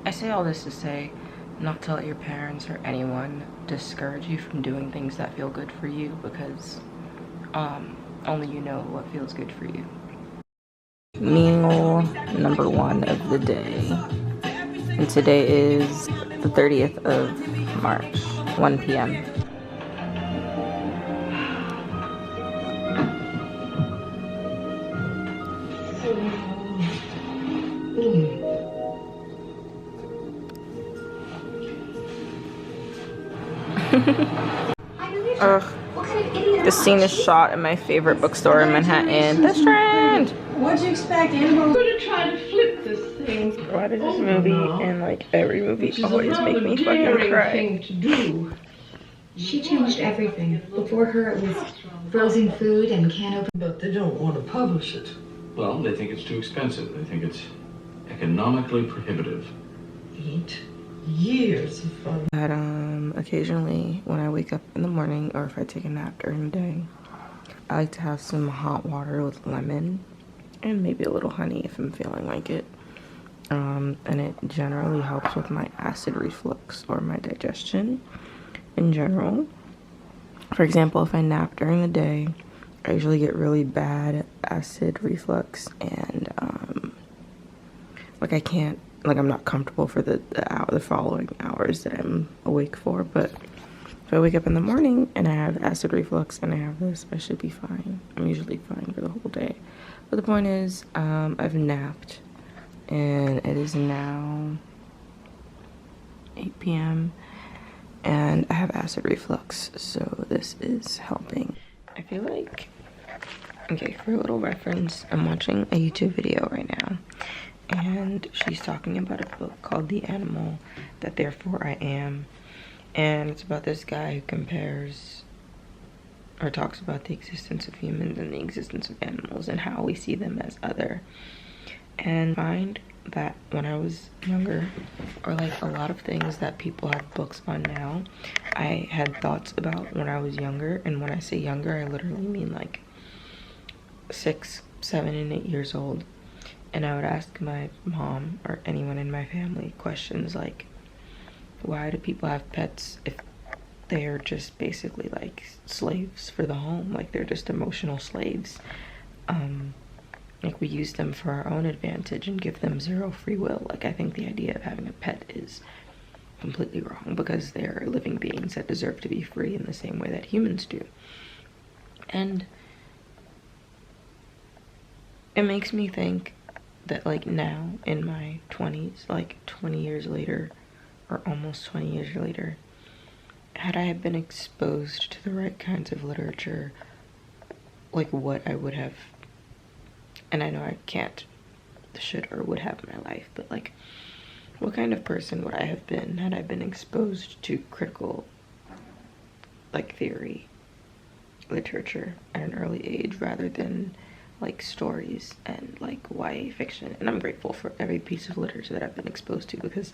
I say all this to say not to let your parents or anyone discourage you from doing things that feel good for you, because only you know what feels good for you. Meal number 1 of the day. And today is the 30th of March, 1 p.m. Ugh. This scene is shot in my favorite bookstore in Manhattan, The Strand. What'd you expect, Animal? I'm gonna try to flip this thing. Why does this movie and like every movie always make me fucking cry? Thing to do. She changed everything. Before her, it was frozen food and can open. But they don't want to publish it. Well, they think it's too expensive. They think it's economically prohibitive. 8 years of fun. But occasionally when I wake up in the morning or if I take a nap during the day, I like to have some hot water with lemon and maybe a little honey if I'm feeling like it. And it generally helps with my acid reflux or my digestion in general. For example, if I nap during the day, I usually get really bad acid reflux, and like I can't, like I'm not comfortable for the following hours that I'm awake for. But if I wake up in the morning and I have acid reflux and I have this, I should be fine. I'm usually fine for the whole day. But the point is, I've napped and it is now 8 p.m. and I have acid reflux, so this is helping. I feel like, okay, for a little reference, I'm watching a YouTube video right now, and she's talking about a book called The Animal That Therefore I Am, and it's about this guy who compares or talks about the existence of humans and the existence of animals and how we see them as other. And find that when I was younger, or like a lot of things that people have books on now, I had thoughts about when I was younger. And when I say younger, I literally mean like 6, 7, and 8 years old. And I would ask my mom or anyone in my family questions like, why do people have pets if they're just basically like slaves for the home? Like they're just emotional slaves. Like we use them for our own advantage and give them zero free will. Like I think the idea of having a pet is completely wrong, because they're living beings that deserve to be free in the same way that humans do. And it makes me think that like now in my 20s, like 20 years later, or almost 20 years later, had I been exposed to the right kinds of literature, like what I would have, and I know I can't, should, or would have in my life, but like what kind of person would I have been had I been exposed to critical like theory literature at an early age rather than like stories and like YA fiction. And I'm grateful for every piece of literature that I've been exposed to, because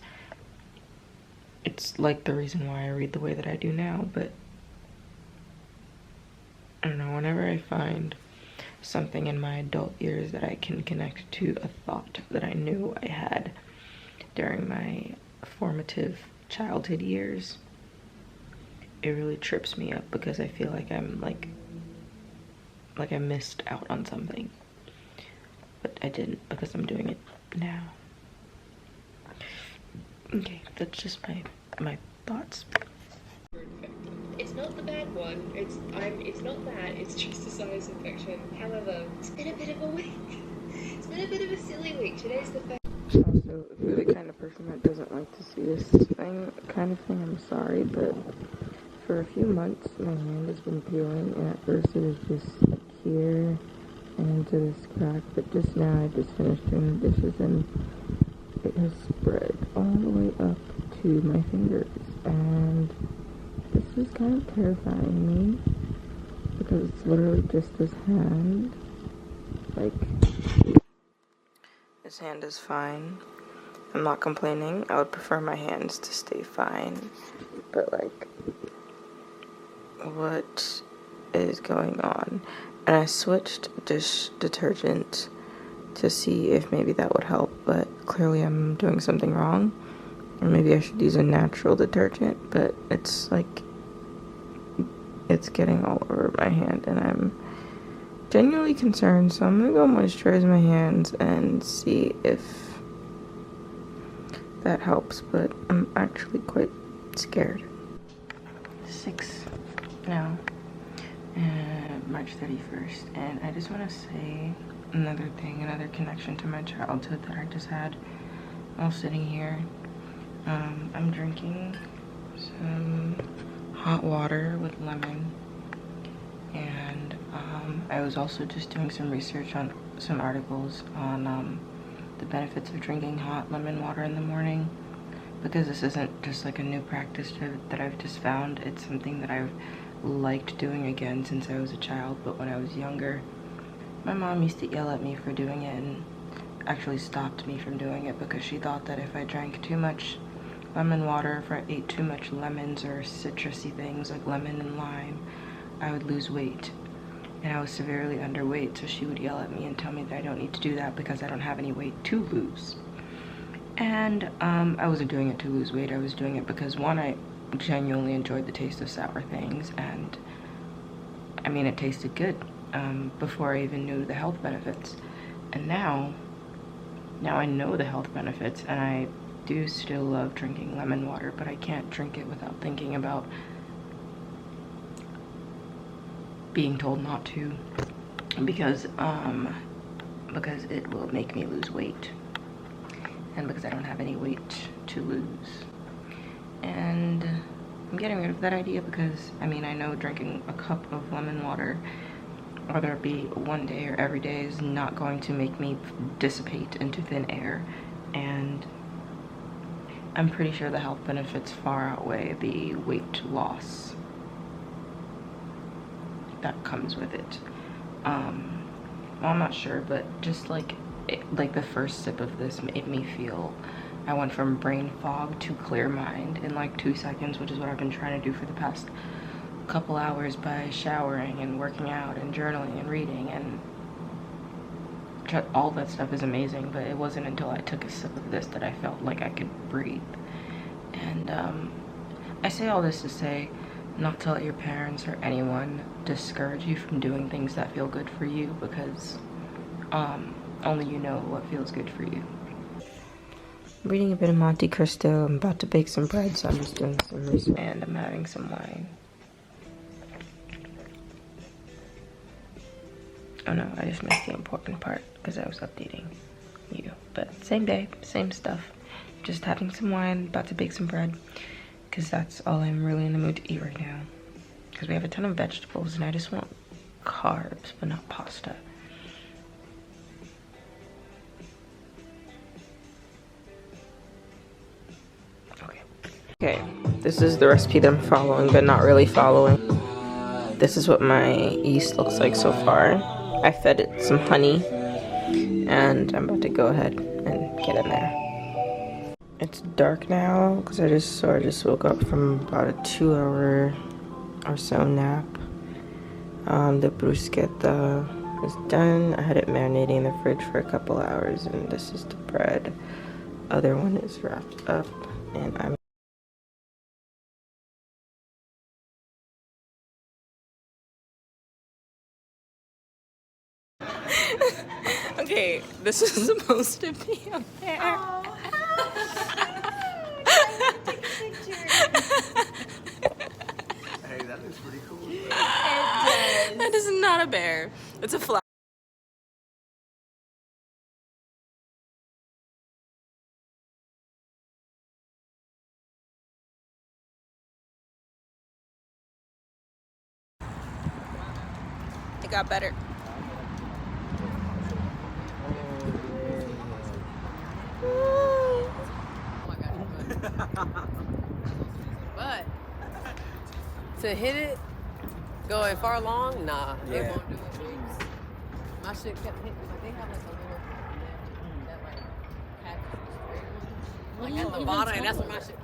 it's like the reason why I read the way that I do now. But I don't know, whenever I find something in my adult years that I can connect to a thought that I knew I had during my formative childhood years, it really trips me up, because I feel like I'm like I missed out on something, but I didn't, because I'm doing it now. Okay, that's just my thoughts. It's not the bad one. It's not that. It's just a sinus infection. However, it's been a bit of a week. It's been a bit of a silly week. Today's the first. Also, if you're the kind of person that doesn't like to see this kind of thing, I'm sorry, but for a few months my hand has been peeling, and at first it was just like here and into this crack, but just now I just finished doing the dishes and it has spread all the way up to my fingers, and this is kind of terrifying me, because it's literally just this hand. Like, this hand is fine. I'm not complaining. I would prefer my hands to stay fine. But like, what is going on? And I switched dish detergent to see if maybe that would help, but clearly I'm doing something wrong. Or maybe I should use a natural detergent, but it's like, it's getting all over my hand and I'm genuinely concerned. So I'm gonna go moisturize my hands and see if that helps, but I'm actually quite scared. 6 now, and March 31st, and I just want to say another thing, another connection to my childhood that I just had while sitting here. I'm drinking some hot water with lemon, and I was also just doing some research on some articles on the benefits of drinking hot lemon water in the morning, because this isn't just like a new practice that I've just found. It's something that I've liked doing again since I was a child, but when I was younger, my mom used to yell at me for doing it and actually stopped me from doing it because she thought that if I drank too much lemon water, if I ate too much lemons or citrusy things like lemon and lime, I would lose weight. And I was severely underweight, so she would yell at me and tell me that I don't need to do that because I don't have any weight to lose. And I wasn't doing it to lose weight. I was doing it because, one, I genuinely enjoyed the taste of sour things, and I mean, it tasted good before I even knew the health benefits. And now I know the health benefits, and I do still love drinking lemon water, but I can't drink it without thinking about being told not to, because it will make me lose weight, and because I don't have any weight to lose. And I'm getting rid of that idea because, I mean, I know drinking a cup of lemon water, whether it be one day or every day, is not going to make me dissipate into thin air, and I'm pretty sure the health benefits far outweigh the weight loss that comes with it. Well, I'm not sure, but just like the first sip of this made me feel I went from brain fog to clear mind in like 2 seconds, which is what I've been trying to do for the past couple hours by showering and working out and journaling and reading, and all that stuff is amazing, but it wasn't until I took a sip of this that I felt like I could breathe. And I say all this to say not to let your parents or anyone discourage you from doing things that feel good for you, because only you know what feels good for you. I'm reading a bit of Monte Cristo. I'm about to bake some bread, so I'm just doing some research, and I'm having some wine. Oh no, I just missed the important part because I was updating you. But same day, same stuff. Just having some wine, about to bake some bread, because that's all I'm really in the mood to eat right now. Because we have a ton of vegetables and I just want carbs, but not pasta. Okay, this is the recipe that I'm following, but not really following. This is what my yeast looks like so far. I fed it some honey, and I'm about to go ahead and get in there. It's dark now because I just woke up from about a 2-hour or so nap. The bruschetta is done. I had it marinating in the fridge for a couple hours, and this is the bread. Other one is wrapped up, and I'm okay, this is supposed to be up there. Oh. Hey, that looks pretty cool. It does. That is not a bear. It's a flower. It got better. But to hit it going far long, nah, it won't do it. My shit kept hitting. Like they have like a little net that like catches straight, like at the bottom, and that's where my shit